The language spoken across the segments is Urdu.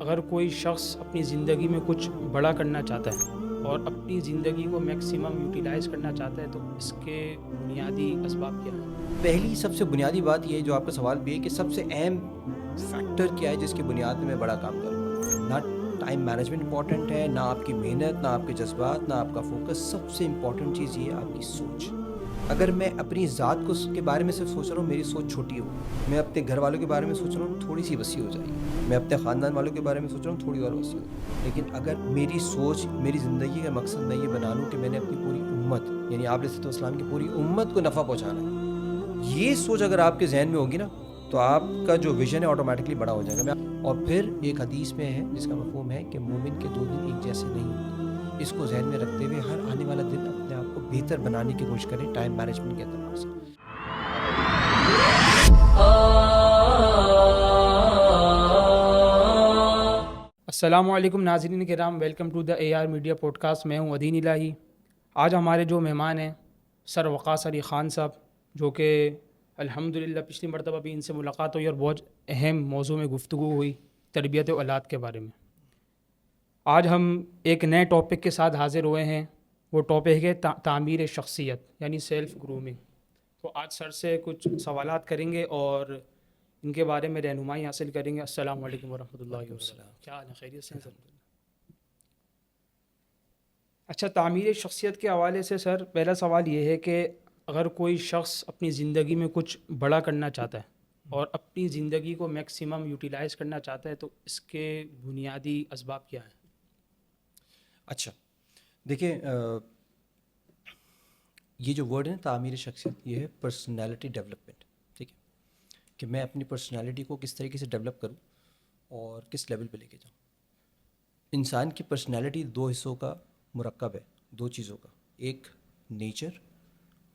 اگر کوئی شخص اپنی زندگی میں کچھ بڑا کرنا چاہتا ہے اور اپنی زندگی کو میکسیمم یوٹیلائز کرنا چاہتا ہے تو اس کے بنیادی اسباب کیا ہیں؟ پہلی سب سے بنیادی بات یہ ہے جو آپ کا سوال بھی ہے کہ سب سے اہم فیکٹر کیا ہے جس کی بنیاد پہ میں بڑا کام کروں گا. نہ ٹائم مینجمنٹ امپورٹنٹ ہے، نہ آپ کی محنت، نہ آپ کے جذبات، نہ آپ کا فوکس. سب سے امپورٹنٹ چیز یہ ہے آپ کی سوچ. اگر میں اپنی ذات کے بارے میں صرف سوچ رہا ہوں، میری سوچ چھوٹی ہو. میں اپنے گھر والوں کے بارے میں سوچ رہا ہوں، تھوڑی سی وسیع ہو جائے گی. میں اپنے خاندان والوں کے بارے میں سوچ رہا ہوں، تھوڑی اور وسیع ہو جائے گی. لیکن اگر میری سوچ، میری زندگی کا مقصد میں یہ بنا لوں کہ میں نے اپنی پوری امت، یعنی آپ علیہ السلام کی پوری امت کو نفع پہنچانا ہے، یہ سوچ اگر آپ کے ذہن میں ہوگی نا تو آپ کا جو ویژن ہے آٹومیٹکلی بڑا ہو جائے گا. اور پھر ایک حدیث میں ہے جس کا مفہوم ہے کہ مومن کے 2 دن ایک جیسے نہیں ہوتے. اس کو ذہن میں رکھتے ہوئے ہر آنے والا دن اپنے آپ کو بہتر بنانے کی کوشش کریں ٹائم مینجمنٹ کے اعتبار سے. السلام علیکم ناظرین کرام، welcome to the A R media podcast. میں ہوں ادین الہی. آج ہمارے جو مہمان ہیں سر وقاص علی خان صاحب، جو کہ الحمدللہ پچھلی مرتبہ بھی ان سے ملاقات ہوئی اور بہت اہم موضوع میں گفتگو ہوئی، تربیت اولاد کے بارے میں. آج ہم ایک نئے ٹاپک کے ساتھ حاضر ہوئے ہیں. وہ ٹاپک ہے تعمیر شخصیت، یعنی سیلف گرومنگ. تو آج سر سے کچھ سوالات کریں گے اور ان کے بارے میں رہنمائی حاصل کریں گے. السلام علیکم ورحمۃ اللہ وبرکاتہ. کیا حال ہے؟ خیریت سے ہیں سر؟ اچھا، تعمیر شخصیت کے حوالے سے سر پہلا سوال یہ ہے کہ اگر کوئی شخص اپنی زندگی میں کچھ بڑا کرنا چاہتا ہے اور اپنی زندگی کو میکسیمم یوٹیلائز کرنا چاہتا ہے تو اس کے بنیادی اسباب کیا ہیں؟ اچھا دیکھیں، یہ جو ورڈ ہے نا تعمیر شخصیت، یہ ہے پرسنالٹی ڈیولپمنٹ. ٹھیک ہے، کہ میں اپنی پرسنالٹی کو کس طریقے سے ڈیولپ کروں اور کس لیول پہ لے کے جاؤں. انسان کی پرسنالٹی 2 حصوں کا مرکب ہے، 2 چیزوں کا. ایک نیچر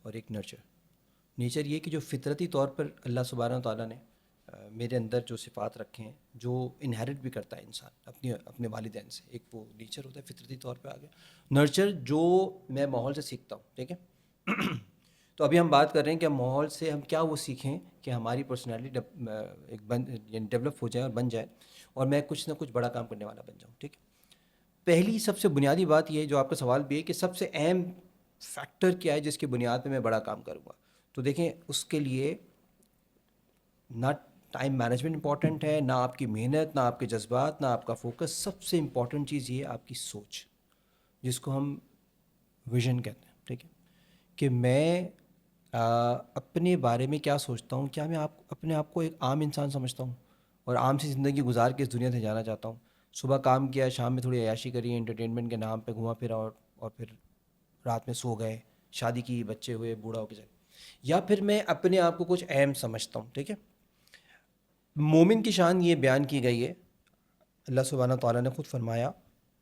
اور ایک نرچر. نیچر یہ کہ جو فطرتی طور پر اللہ سبحانہ و تعالیٰ نے میرے اندر جو صفات رکھے ہیں، جو انہیرٹ بھی کرتا ہے انسان اپنے والدین سے. ایک وہ نیچر ہوتا ہے فطرتی طور پہ آ گیا. نرچر جو میں ماحول سے سیکھتا ہوں. ٹھیک ہے تو ابھی ہم بات کر رہے ہیں کہ ماحول سے ہم کیا وہ سیکھیں کہ ہماری پرسنالٹی یعنی ڈیولپ ہو جائے اور بن جائے اور میں کچھ نہ کچھ بڑا کام کرنے والا بن جاؤں. ٹھیک ہے، پہلی سب سے بنیادی بات یہ ہے جو آپ کا سوال بھی ہے کہ سب سے اہم فیکٹر کیا ہے جس کی بنیاد پہ میں بڑا کام کروں گا. تو دیکھیں، اس کے لیے نہ ٹائم مینجمنٹ امپورٹنٹ ہے، نہ آپ کی محنت، نہ آپ کے جذبات، نہ آپ کا فوکس. سب سے امپورٹنٹ چیز یہ ہے آپ کی سوچ، جس کو ہم ویژن کہتے ہیں. ٹھیک ہے، کہ میں اپنے بارے میں کیا سوچتا ہوں. کیا میں اپنے آپ کو ایک عام انسان سمجھتا ہوں اور عام سی زندگی گزار کے اس دنیا سے جانا چاہتا ہوں؟ صبح کام کیا، شام میں تھوڑی عیاشی کری، انٹرٹینمنٹ کے نام پہ گھما پھرا اور پھر رات میں سو گئے، شادی کی، بچے ہوئے، بوڑھا ہو کے جائے. یا پھر میں اپنے آپ کو کچھ اہم سمجھتا ہوں. ٹھیک ہے، مومن کی شان یہ بیان کی گئی ہے. اللہ سبحانہ تعالیٰ نے خود فرمایا،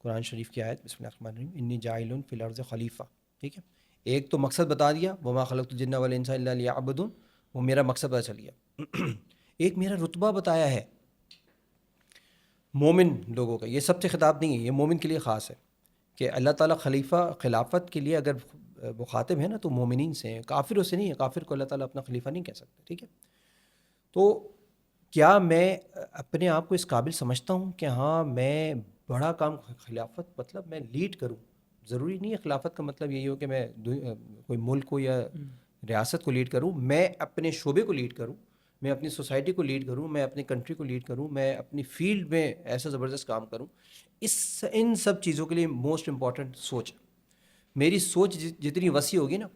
قرآن شریف کی آیت، بسم اللہ الرحمن الرحیم، انی جاعل فی الارض خلیفہ. ٹھیک ہے، ایک تو مقصد بتا دیا، وما خلقت الجن والانس الا لیعبدون، وہ میرا مقصد پتہ چل گیا. ایک میرا رتبہ بتایا ہے مومن لوگوں کا. یہ سب سے خطاب نہیں ہے، یہ مومن کے لیے خاص ہے کہ اللہ تعالیٰ خلافت کے لیے اگر مخاطب ہے نا تو مومنین سے ہیں، کافروں سے نہیں ہے. کافر کو اللہ تعالیٰ اپنا خلیفہ نہیں کہہ سکتا. ٹھیک ہے، تو کیا میں اپنے آپ کو اس قابل سمجھتا ہوں کہ ہاں میں بڑا کام، خلافت مطلب میں لیڈ کروں؟ ضروری نہیں ہے خلافت کا مطلب یہی ہو کہ میں کوئی ملک کو یا ریاست کو لیڈ کروں. میں اپنے شعبے کو لیڈ کروں، میں اپنی سوسائٹی کو لیڈ کروں، میں اپنی کنٹری کو لیڈ کروں، میں اپنی فیلڈ میں ایسا زبردست کام کروں. ان سب چیزوں کے لیے موسٹ امپورٹنٹ سوچ. میری سوچ جتنی وسیع ہوگی نا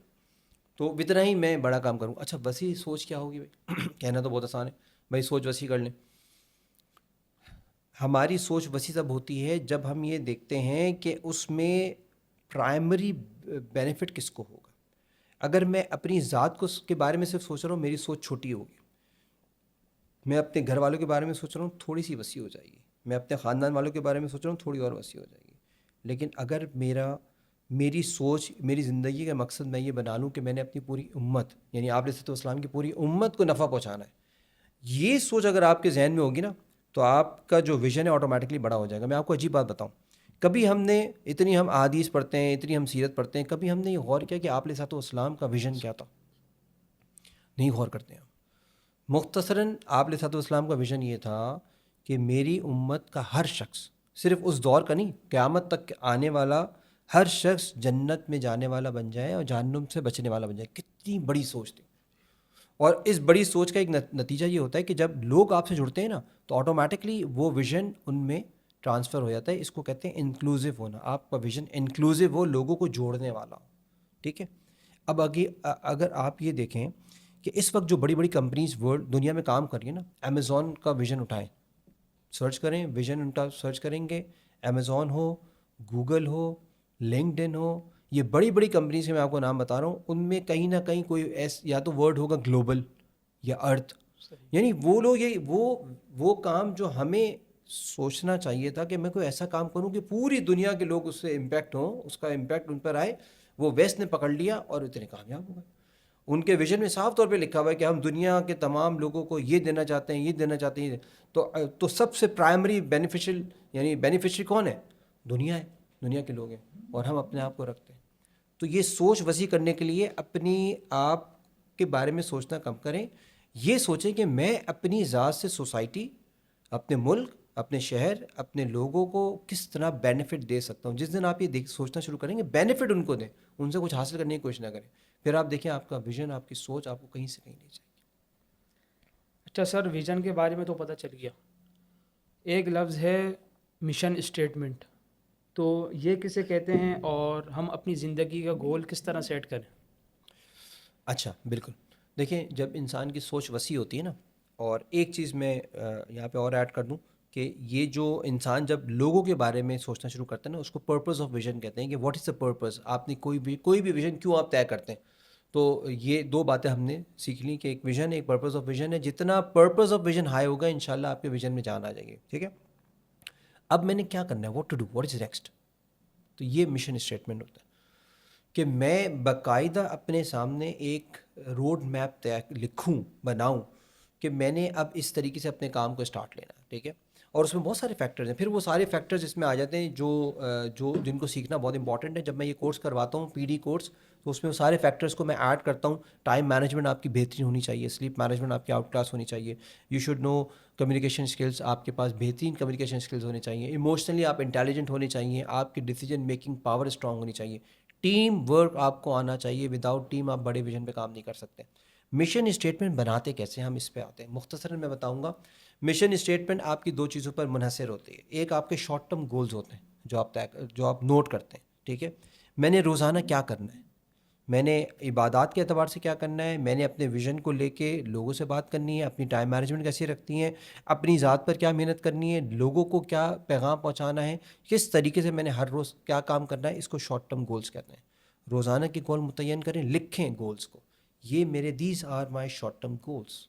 تو اتنا ہی میں بڑا کام کروں. اچھا، وسیع سوچ کیا ہوگی بھائی؟ کہنا تو بہت آسان ہے، بھائی سوچ وسیع کر لیں. ہماری سوچ وسیع تب ہوتی ہے جب ہم یہ دیکھتے ہیں کہ اس میں پرائمری بینیفٹ کس کو ہوگا. اگر میں اپنی ذات کے بارے میں صرف سوچ رہا ہوں، میری سوچ چھوٹی ہوگی. میں اپنے گھر والوں کے بارے میں سوچ رہا ہوں، تھوڑی سی وسیع ہو جائے گی. میں اپنے خاندان والوں کے بارے میں سوچ رہا ہوں، تھوڑی اور وسیع ہو جائے گی. لیکن اگر میری سوچ، میری زندگی کا مقصد میں یہ بنا لوں کہ میں نے اپنی پوری امت، یعنی آپ علیہ السلام کی پوری امت کو نفع پہنچانا ہے، یہ سوچ اگر آپ کے ذہن میں ہوگی نا تو آپ کا جو ویژن ہے آٹومیٹکلی بڑا ہو جائے گا. میں آپ کو عجیب بات بتاؤں، کبھی ہم نے اتنی ہم احادیث پڑھتے ہیں، اتنی ہم سیرت پڑھتے ہیں، کبھی ہم نے یہ غور کیا کہ آپ علیہ السلام کا ویژن کیا تھا؟ نہیں غور کرتے ہیں. مختصراً آپ علیہ السلام کا ویژن یہ تھا کہ میری امت کا ہر شخص، صرف اس دور کا نہیں، قیامت تک آنے والا ہر شخص جنت میں جانے والا بن جائے اور جہنم سے بچنے والا بن جائے. کتنی بڑی سوچ تھی. اور اس بڑی سوچ کا ایک نتیجہ یہ ہوتا ہے کہ جب لوگ آپ سے جڑتے ہیں نا تو آٹومیٹکلی وہ ویژن ان میں ٹرانسفر ہو جاتا ہے. اس کو کہتے ہیں انکلوزیو ہونا. آپ کا ویژن انکلوزیو ہو، لوگوں کو جوڑنے والا ہو. ٹھیک ہے. اب اگر آپ یہ دیکھیں کہ اس وقت جو بڑی بڑی کمپنیز ورلڈ دنیا میں کام کر رہی ہیں نا، امیزون کا ویژن اٹھائیں، سرچ کریں، ویژن ان کا سرچ کریں گے، امیزون ہو، گوگل ہو، لنکڈ ان ہو، یہ بڑی بڑی کمپنیز کے میں آپ کو نام بتا رہا ہوں، ان میں کہیں نہ کہیں کوئی یا تو ورڈ ہوگا گلوبل یا ارتھ. یعنی وہ لوگ وہ کام جو ہمیں سوچنا چاہیے تھا کہ میں کوئی ایسا کام کروں کہ پوری دنیا کے لوگ اس سے امپیکٹ ہوں، اس کا امپیکٹ ان پر آئے، وہ ویسٹ نے پکڑ لیا اور اتنے کامیاب ہو گئے. ان کے ویژن میں صاف طور پہ لکھا ہوا ہے کہ ہم دنیا کے تمام لوگوں کو یہ دینا چاہتے ہیں، یہ دینا چاہتے ہیں. تو سب سے پرائمری بینیفیشری کون ہے؟ دنیا ہے، دنیا کے لوگ ہیں، اور ہم اپنے آپ کو رکھتے ہیں. تو یہ سوچ وسیع کرنے کے لیے اپنی آپ کے بارے میں سوچنا کم کریں. یہ سوچیں کہ میں اپنی ذات سے سوسائٹی، اپنے ملک، اپنے شہر، اپنے لوگوں کو کس طرح بینیفٹ دے سکتا ہوں. جس دن آپ یہ سوچنا شروع کریں گے، بینیفٹ ان کو دیں، ان سے کچھ حاصل کرنے کی کوشش نہ کریں، پھر آپ دیکھیں آپ کا ویژن، آپ کی سوچ آپ کو کہیں سے کہیں لے جائے گی. اچھا سر، ویژن کے بارے میں تو پتہ چل گیا. ایک لفظ ہے مشن اسٹیٹمنٹ، تو یہ کسے کہتے ہیں اور ہم اپنی زندگی کا گول کس طرح سیٹ کریں؟ اچھا، بالکل. دیکھیں، جب انسان کی سوچ وسیع ہوتی ہے نا، اور ایک چیز میں یہاں پہ اور ایڈ کر دوں کہ یہ جو انسان جب لوگوں کے بارے میں سوچنا شروع کرتا ہے نا، اس کو پرپز آف ویژن کہتے ہیں. کہ واٹ از دا پرپز، آپ نے کوئی بھی ویژن کیوں آپ طے کرتے ہیں. تو یہ دو باتیں ہم نے سیکھ لی کہ ایک ویژن ہے، ایک پرپز آف ویژن ہے. جتنا پرپز آف ویژن ہائی ہوگا، انشاءاللہ آپ کے ویژن میں جان آ جائے گی. ٹھیک ہے. اب میں نے کیا کرنا ہے، what to do, what is next. تو یہ مشن اسٹیٹمنٹ ہوتا ہے کہ میں باقاعدہ اپنے سامنے ایک روڈ میپ لکھوں، بناؤں کہ میں نے اب اس طریقے سے اپنے کام کو اسٹارٹ لینا ہے. ٹھیک ہے. اور اس میں بہت سارے فیکٹرز ہیں. پھر وہ سارے فیکٹرز اس میں آ جاتے ہیں جو جن کو سیکھنا بہت امپورٹنٹ ہے. جب میں یہ کورس کرواتا ہوں، پی ڈی کورس، تو اس میں وہ سارے فیکٹرز کو میں ایڈ کرتا ہوں. ٹائم مینجمنٹ آپ کی بہترین ہونی چاہیے، سلیپ مینجمنٹ آپ کی آؤٹ کلاس ہونی چاہیے، you should know communication skills, آپ کے پاس بہترین کمیونیکیشن اسکلس ہونے چاہیے، ایموشنلی آپ انٹیلیجنٹ ہونے چاہیے، آپ کی ڈیسیجن میکنگ پاور اسٹرانگ ہونی چاہیے، ٹیم ورک آپ کو آنا چاہیے. وداؤٹ ٹیم آپ بڑے ویژن پہ کام نہیں کر سکتے. مشن اسٹیٹمنٹ بناتے کیسے، ہم اس پہ آتے ہیں. مختصراً میں بتاؤں گا. مشن اسٹیٹمنٹ آپ کی دو چیزوں پر منحصر ہوتی ہے. ایک آپ کے شارٹ ٹرم گولز ہوتے ہیں جو آپ نوٹ کرتے ہیں. ٹھیک ہے. میں نے روزانہ کیا کرنا ہے، میں نے عبادات کے اعتبار سے کیا کرنا ہے، میں نے اپنے ویژن کو لے کے لوگوں سے بات کرنی ہے، اپنی ٹائم مینجمنٹ کیسی رکھتی ہیں، اپنی ذات پر کیا محنت کرنی ہے، لوگوں کو کیا پیغام پہنچانا ہے، کس طریقے سے میں نے ہر روز کیا کام کرنا ہے. اس کو شارٹ ٹرم گولز کہتے ہیں. روزانہ کے گول متعین کریں، لکھیں گولز کو، یہ میرے these are my short term goals.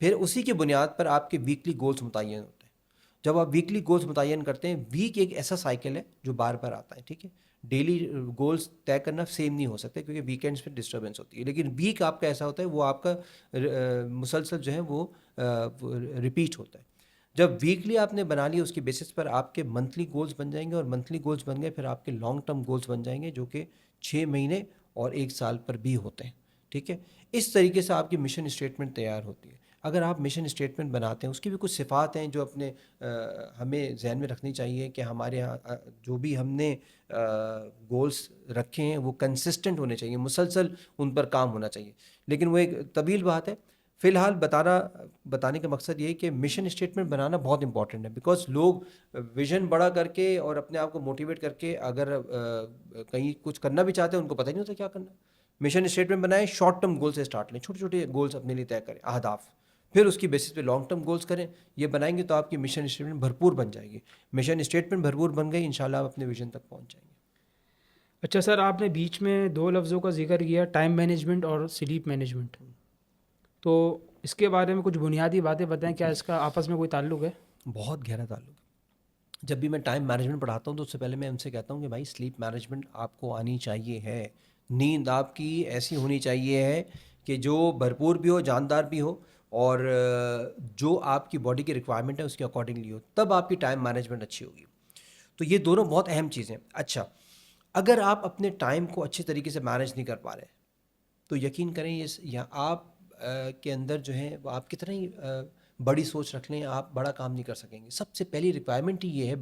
پھر اسی کی بنیاد پر آپ کے ویکلی گولز متعین ہوتے ہیں. جب آپ ویکلی گولز متعین کرتے ہیں، ویک ایک ایسا سائیکل ہے جو بار بار آتا ہے. ٹھیک ہے. ڈیلی گولز طے کرنا سیم نہیں ہو سکتے کیونکہ ویکینڈس پہ ڈسٹربینس ہوتی ہے، لیکن ویک آپ کا ایسا ہوتا ہے وہ آپ کا مسلسل جو ہے وہ ریپیٹ ہوتا ہے. جب ویکلی آپ نے بنا لیا، اس کی بیسس پر آپ کے منتھلی گولز بن جائیں گے، اور منتھلی گولز بن گئے پھر آپ کے لانگ ٹرم گولز بن جائیں گے جو کہ 6 مہینے اور 1 سال پر بھی ہوتے ہیں. ٹھیک ہے. اس طریقے سے آپ کی مشن اسٹیٹمنٹ تیار ہوتی ہے. اگر آپ مشن اسٹیٹمنٹ بناتے ہیں، اس کی بھی کچھ صفات ہیں جو اپنے ہمیں ذہن میں رکھنی چاہیے کہ ہمارے یہاں جو بھی ہم نے گولز رکھے ہیں وہ کنسسٹنٹ ہونے چاہیے، مسلسل ان پر کام ہونا چاہیے. لیکن وہ ایک طویل بات ہے. فی الحال بتانے کا مقصد یہ ہے کہ مشن اسٹیٹمنٹ بنانا بہت امپورٹنٹ ہے. بیکاز لوگ ویژن بڑا کر کے اور اپنے آپ کو موٹیویٹ کر کے اگر کہیں کچھ کرنا بھی چاہتے ہیں، ان کو پتہ نہیں ہوتا کیا کرنا. مشن اسٹیٹمنٹ بنائیں، شارٹ ٹرم گول سے اسٹارٹ لیں، چھوٹے چھوٹے گولز اپنے لیے طے کریں، اہداف، پھر اس کی بیسس پہ لانگ ٹرم گولز کریں. یہ بنائیں گے تو آپ کی مشن اسٹیٹمنٹ بھرپور بن جائے گی. مشن اسٹیٹمنٹ بھرپور بن گئی، انشاءاللہ آپ اپنے ویژن تک پہنچ جائیں گے. اچھا سر، آپ نے بیچ میں 2 لفظوں کا ذکر کیا، ٹائم مینجمنٹ اور سلیپ مینجمنٹ، تو اس کے بارے میں کچھ بنیادی باتیں بتائیں. کیا اس کا آپس میں کوئی تعلق ہے؟ بہت گہرا تعلق ہے. جب بھی میں ٹائم مینجمنٹ پڑھاتا ہوں تو اس سے پہلے میں ان سے کہتا ہوں کہ بھائی سلیپ مینجمنٹ آپ کو آنی چاہیے ہے. نیند آپ کی ایسی ہونی چاہیے ہے کہ جو بھرپور بھی ہو، جاندار بھی ہو، اور جو آپ کی باڈی کی ریکوائرمنٹ ہے اس کے اکارڈنگلی ہو، تب آپ کی ٹائم مینجمنٹ اچھی ہوگی. تو یہ دونوں بہت اہم چیزیں. اچھا، اگر آپ اپنے ٹائم کو اچھی طریقے سے مینیج نہیں کر پا رہے تو یقین کریں یا آپ کے اندر جو ہے وہ آپ کتنا ہی بڑی سوچ رکھ لیں آپ بڑا کام نہیں کر سکیں گے. سب سے پہلی ریکوائرمنٹ ہی یہ ہے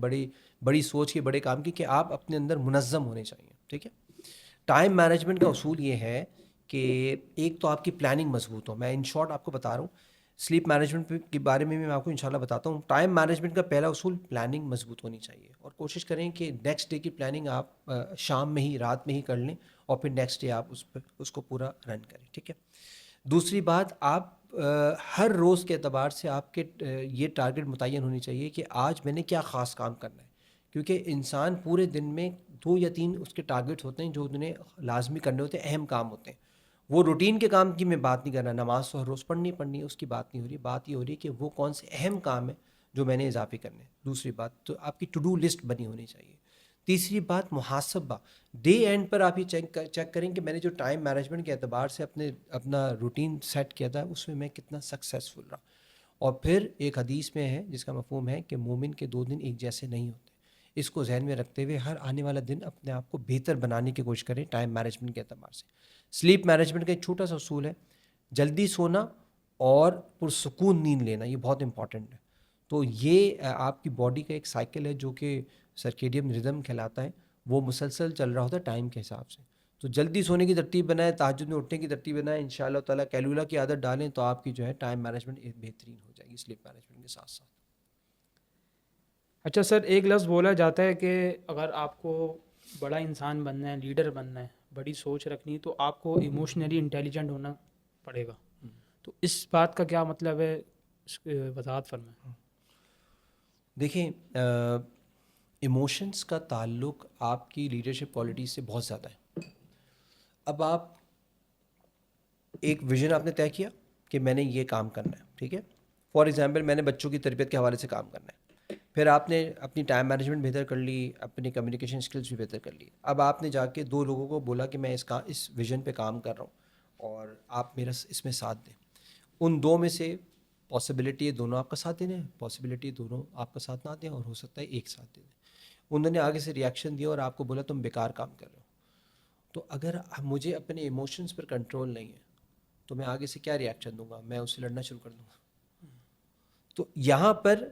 بڑی سوچ کی, بڑے کام کی, کہ آپ اپنے اندر منظم ہونے چاہیے. ٹھیک ہے. ٹائم مینجمنٹ کا اصول یہ ہے کہ ایک تو آپ کی پلاننگ مضبوط ہو. میں ان شارٹ آپ کو بتا رہا ہوں, سلیپ مینجمنٹ کے بارے میں بھی میں آپ کو انشاءاللہ بتاتا ہوں. ٹائم مینجمنٹ کا پہلا اصول پلاننگ مضبوط ہونی چاہیے, اور کوشش کریں کہ نیکسٹ ڈے کی پلاننگ آپ شام میں ہی, رات میں ہی کر لیں, اور پھر نیکسٹ ڈے آپ اس کو پورا رن کریں. ٹھیک ہے. دوسری بات, آپ ہر روز کے اعتبار سے آپ کے یہ ٹارگٹ متعین ہونی چاہیے کہ آج میں نے کیا خاص کام کرنا ہے, کیونکہ انسان پورے دن میں 2 یا 3 اس کے ٹارگٹس ہوتے ہیں جو انہیں لازمی کرنے ہوتے ہیں, اہم کام ہوتے ہیں. وہ روٹین کے کام کی میں بات نہیں کر رہا, نماز تو ہر روز پڑھنی ہے, اس کی بات نہیں ہو رہی. بات یہ ہو رہی ہے کہ وہ کون سے اہم کام ہیں جو میں نے اضافی کرنے ہیں. دوسری بات تو آپ کی ٹو ڈو لسٹ بنی ہونی چاہیے. تیسری بات محاسبہ, ڈے اینڈ پر آپ یہ چیک کریں کہ میں نے جو ٹائم مینجمنٹ کے اعتبار سے اپنا روٹین سیٹ کیا تھا اس میں کتنا سکسیزفل رہا. اور پھر ایک حدیث میں ہے جس کا مفہوم ہے کہ مومن کے 2 دن ایک جیسے نہیں ہوتے. اس کو ذہن میں رکھتے ہوئے ہر آنے والا دن اپنے آپ کو بہتر بنانے کی کوشش کریں ٹائم مینجمنٹ کے اعتبار سے. سلیپ مینجمنٹ کا ایک چھوٹا سا اصول ہے, جلدی سونا اور پرسکون نیند لینا, یہ بہت امپورٹنٹ ہے. تو یہ آپ کی باڈی کا ایک سائیکل ہے جو کہ سرکیڈیم ردم کہلاتا ہے, وہ مسلسل چل رہا ہوتا ہے ٹائم کے حساب سے. تو جلدی سونے کی ترتیب بنائیں, تہجد میں اٹھنے کی ترتیب بنائیں, انشاءاللہ تعالیٰ کیلولا کی عادت ڈالیں تو آپ کی جو ہے ٹائم مینجمنٹ بہترین ہو جائے گی سلیپ مینجمنٹ کے ساتھ ساتھ. اچھا سر, ایک لفظ بولا جاتا ہے کہ اگر آپ کو بڑا انسان بننا ہے, لیڈر بننا ہے, بڑی سوچ رکھنی, تو آپ کو ایموشنلی انٹیلیجنٹ ہونا پڑے گا. تو اس بات کا کیا مطلب ہے, وضاحت فرمائیں. دیکھیں, ایموشنس کا تعلق آپ کی لیڈرشپ کوالٹی سے بہت زیادہ ہے. اب آپ ایک ویژن آپ نے طے کیا کہ میں نے یہ کام کرنا ہے. ٹھیک ہے. فار ایگزامپل میں نے بچوں کی تربیت کے حوالے سے کام کرنا ہے. پھر آپ نے اپنی ٹائم مینجمنٹ بہتر کر لی, اپنی کمیونیکیشن اسکلس بھی بہتر کر لی. اب آپ نے جا کے 2 لوگوں کو بولا کہ میں اس ویژن پہ کام کر رہا ہوں اور آپ میرا اس میں ساتھ دیں. ان 2 میں سے پاسبلٹی ہے دونوں آپ کا ساتھ دینے, پاسبلٹی دونوں آپ کا ساتھ نہ دیں, اور ہو سکتا ہے ایک ساتھ دے دیں. انہوں نے آگے سے ریئیکشن دیا اور آپ کو بولا تم بیکار کام کر رہے ہو. تو اگر مجھے اپنے ایموشنس پر کنٹرول نہیں ہے تو میں آگے سے کیا ریئیکشن دوں گا, میں اس سے لڑنا شروع کر دوں گا. تو یہاں پر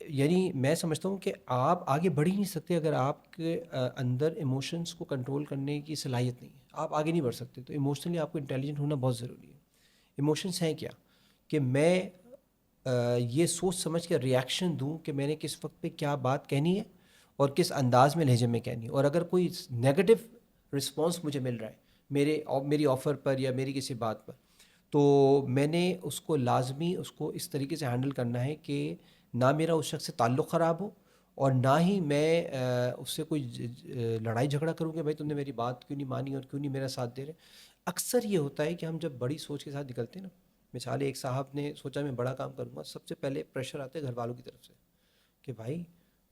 یعنی میں سمجھتا ہوں کہ آپ آگے بڑھ ہی نہیں سکتے اگر آپ کے اندر ایموشنس کو کنٹرول کرنے کی صلاحیت نہیں ہے, آپ آگے نہیں بڑھ سکتے. تو ایموشنلی آپ کو انٹیلیجنٹ ہونا بہت ضروری ہے. ایموشنس ہیں کیا, کہ میں یہ سوچ سمجھ کے ریئیکشن دوں کہ میں نے کس وقت پہ کیا بات کہنی ہے اور کس انداز میں لہجے میں کہنی ہے. اور اگر کوئی نیگیٹو رسپانس مجھے مل رہا ہے میری آفر پر یا میری کسی بات پر, تو میں نے اس کو لازمی اس کو اس طریقے سے ہینڈل کرنا ہے کہ نہ میرا اس شخص سے تعلق خراب ہو, اور نہ ہی میں اس سے کوئی لڑائی جھگڑا کروں کہ بھائی تم نے میری بات کیوں نہیں مانی اور کیوں نہیں میرا ساتھ دے رہے. اکثر یہ ہوتا ہے کہ ہم جب بڑی سوچ کے ساتھ نکلتے ہیں نا, مثال ایک صاحب نے سوچا میں بڑا کام کروں گا, سب سے پہلے پریشر آتا ہے گھر والوں کی طرف سے کہ بھائی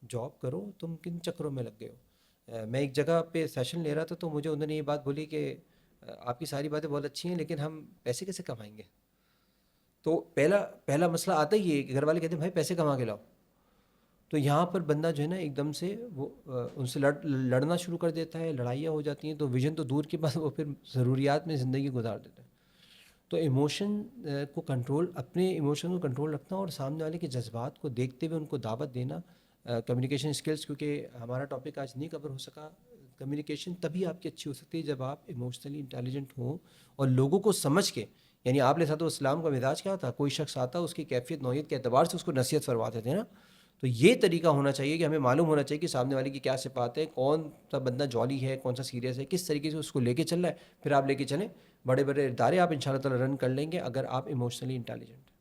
جاب کرو, تم کن چکروں میں لگ گئے ہو. میں ایک جگہ پہ سیشن لے رہا تھا تو مجھے انہوں نے یہ بات بولی کہ آپ کی ساری باتیں بہت اچھی ہیں لیکن ہم پیسے کیسے کمائیں گے. تو پہلا مسئلہ آتا ہی ہے کہ گھر والے کہتے ہیں بھائی پیسے کما کے لاؤ. تو یہاں پر بندہ جو ہے نا ایک دم سے وہ ان سے لڑنا شروع کر دیتا ہے, لڑائیاں ہو جاتی ہیں. تو ویژن تو دور کی بات, وہ پھر ضروریات میں زندگی گزار دیتا ہے. تو ایموشن کو کنٹرول, اپنے ایموشن کو کنٹرول رکھنا اور سامنے والے کے جذبات کو دیکھتے ہوئے ان کو دعوت دینا. کمیونیکیشن اسکلس, کیونکہ ہمارا ٹاپک آج نہیں کور ہو سکا, کمیونیکیشن تبھی آپ کی اچھی ہو سکتی ہے جب آپ ایموشنلی انٹیلیجنٹ ہوں اور لوگوں کو سمجھ کے, یعنی آپ علیہ السلام کا مزاج کیا تھا, کوئی شخص آتا اس کی کیفیت نوعیت کے اعتبار سے اس کو نصیحت فرماتے تھے نا. تو یہ طریقہ ہونا چاہیے کہ ہمیں معلوم ہونا چاہیے کہ سامنے والے کی کیا صفات ہے, کون سا بندہ جولی ہے, کون سا سیریس ہے, کس طریقے سے اس کو لے کے چل رہا ہے. پھر آپ لے کے چلیں, بڑے بڑے ادارے آپ ان شاء اللہ تعالیٰ رن کر لیں گے اگر آپ ایموشنلی انٹیلیجنٹ ہیں.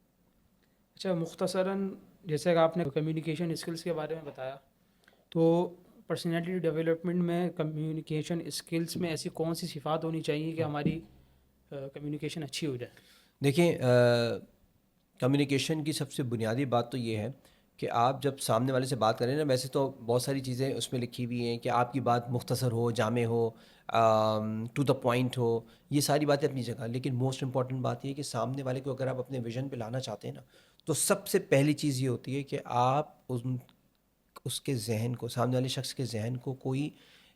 اچھا, مختصراً جیسے کہ آپ نے کمیونیکیشن اسکلس کے بارے میں بتایا, تو پرسنالٹی ڈیولپمنٹ میں کمیونیکیشن اسکلس میں ایسی کون سی صفات ہونی چاہیے کہ ہماری کمیونیکیشن اچھی ہو جائے؟ دیکھیں, کمیونیکیشن کی سب سے بنیادی بات تو یہ ہے کہ آپ جب سامنے والے سے بات کریں نا, ویسے تو بہت ساری چیزیں اس میں لکھی ہوئی ہیں کہ آپ کی بات مختصر ہو, جامع ہو, ٹو دا پوائنٹ ہو, یہ ساری باتیں اپنی جگہ. لیکن موسٹ امپورٹنٹ بات یہ ہے کہ سامنے والے کو اگر آپ اپنے ویژن پہ لانا چاہتے ہیں نا, تو سب سے پہلی چیز یہ ہوتی ہے کہ آپ اس کے ذہن کو, سامنے والے شخص کے ذہن کو کوئی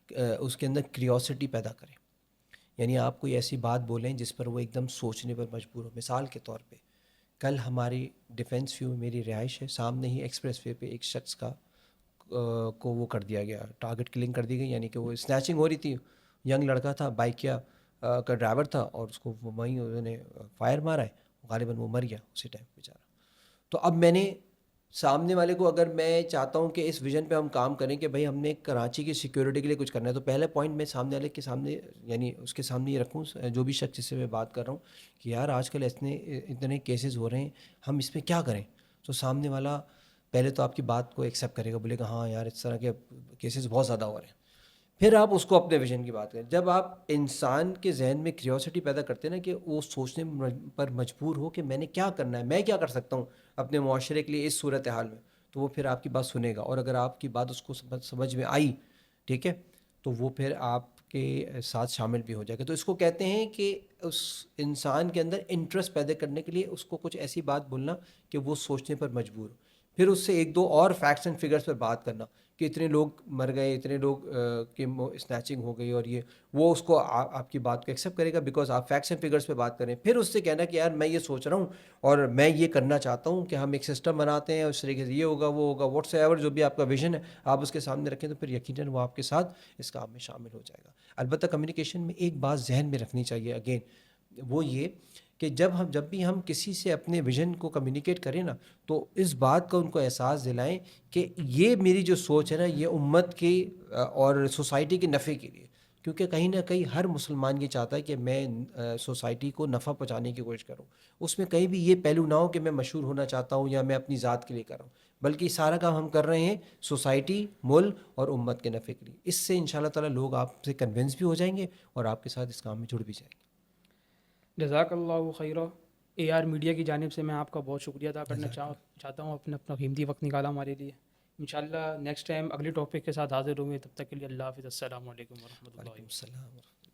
اس کے اندر کریوسٹی پیدا کریں. یعنی آپ کوئی ایسی بات بولیں جس پر وہ ایک دم سوچنے پر مجبور ہو. مثال کے طور پہ کل ہماری ڈیفینس ویو میں میری رہائش ہے، سامنے ہی ایکسپریس وے پہ ایک شخص کو وہ کر دیا گیا، ٹارگٹ کلنگ کر دی گئی، یعنی کہ وہ اسنیچنگ ہو رہی تھی، ینگ لڑکا تھا، بائکیا کا ڈرائیور تھا، اور اس کو وہیں انہوں نے فائر مارا ہے، غالباً وہ مر گیا اسی ٹائم بیچارہ. تو اب میں نے سامنے والے کو، اگر میں چاہتا ہوں کہ اس ویژن پہ ہم کام کریں کہ بھائی ہم نے کراچی کی سیکیورٹی کے لیے کچھ کرنا ہے، تو پہلا پوائنٹ میں سامنے والے کے سامنے، یعنی اس کے سامنے یہ رکھوں، جو بھی شخص جس سے میں بات کر رہا ہوں، کہ یار آج کل اتنے کیسز ہو رہے ہیں، ہم اس پہ کیا کریں. تو سامنے والا پہلے تو آپ کی بات کو ایکسیپٹ کرے گا، بولے گا ہاں یار اس طرح کے کیسز بہت زیادہ ہو رہے ہیں. پھر آپ اس کو اپنے ویژن کی بات کریں. جب آپ انسان کے ذہن میں کیوریوسٹی پیدا کرتے ہیں نا، کہ وہ سوچنے پر مجبور ہو کہ میں نے کیا کرنا ہے، میں کیا کر سکتا ہوں اپنے معاشرے کے لیے اس صورتحال میں، تو وہ پھر آپ کی بات سنے گا. اور اگر آپ کی بات اس کو سمجھ میں آئی، ٹھیک ہے، تو وہ پھر آپ کے ساتھ شامل بھی ہو جائے گا. تو اس کو کہتے ہیں کہ اس انسان کے اندر انٹرسٹ پیدا کرنے کے لیے اس کو کچھ ایسی بات بولنا کہ وہ سوچنے پر مجبور ہو. پھر اس سے ایک دو اور فیکٹس اینڈ فگرس پر بات کرنا کہ اتنے لوگ مر گئے، اتنے لوگ کی اسنیچنگ ہو گئی، اور یہ وہ اس کو آپ کی بات کو ایکسیپٹ کرے گا بیکاز آپ فیکٹس اینڈ فگرس پہ بات کریں. پھر اس سے کہنا کہ یار میں یہ سوچ رہا ہوں اور میں یہ کرنا چاہتا ہوں کہ ہم ایک سسٹم بناتے ہیں، اس طریقے سے یہ ہوگا وہ ہوگا، واٹس ایور جو بھی آپ کا ویژن ہے آپ اس کے سامنے رکھیں، تو پھر یقیناً وہ آپ کے ساتھ اس کام میں شامل ہو جائے گا. البتہ کمیونیکیشن میں ایک بات ذہن میں رکھنی چاہیے اگین، وہ یہ کہ جب بھی ہم کسی سے اپنے ویژن کو کمیونیکیٹ کریں نا، تو اس بات کا ان کو احساس دلائیں کہ یہ میری جو سوچ ہے نا، یہ امت کی اور سوسائٹی کے نفع کے لیے. کیونکہ کہیں نہ کہیں ہر مسلمان یہ چاہتا ہے کہ میں سوسائٹی کو نفع پہنچانے کی کوشش کروں. اس میں کہیں بھی یہ پہلو نہ ہو کہ میں مشہور ہونا چاہتا ہوں یا میں اپنی ذات کے لیے کر رہا ہوں، بلکہ سارا کام ہم کر رہے ہیں سوسائٹی، ملک اور امت کے نفع کے لیے. اس سے انشاءاللہ تعالیٰ لوگ آپ سے کنونس بھی ہو جائیں گے اور آپ کے ساتھ اس کام میں جڑ بھی جائیں گے. جزاک اللہ خیرہ. اے آر میڈیا کی جانب سے میں آپ کا بہت شکریہ ادا کرنا چاہتا ہوں، اپنا قیمتی وقت نکالا ہمارے لیے. انشاءاللہ نیکسٹ ٹائم اگلی ٹاپک کے ساتھ حاضر ہوں گے. تب تک کے لیے اللہ حافظ. السلام علیکم ورحمۃ اللہ. وعلیکم السلام.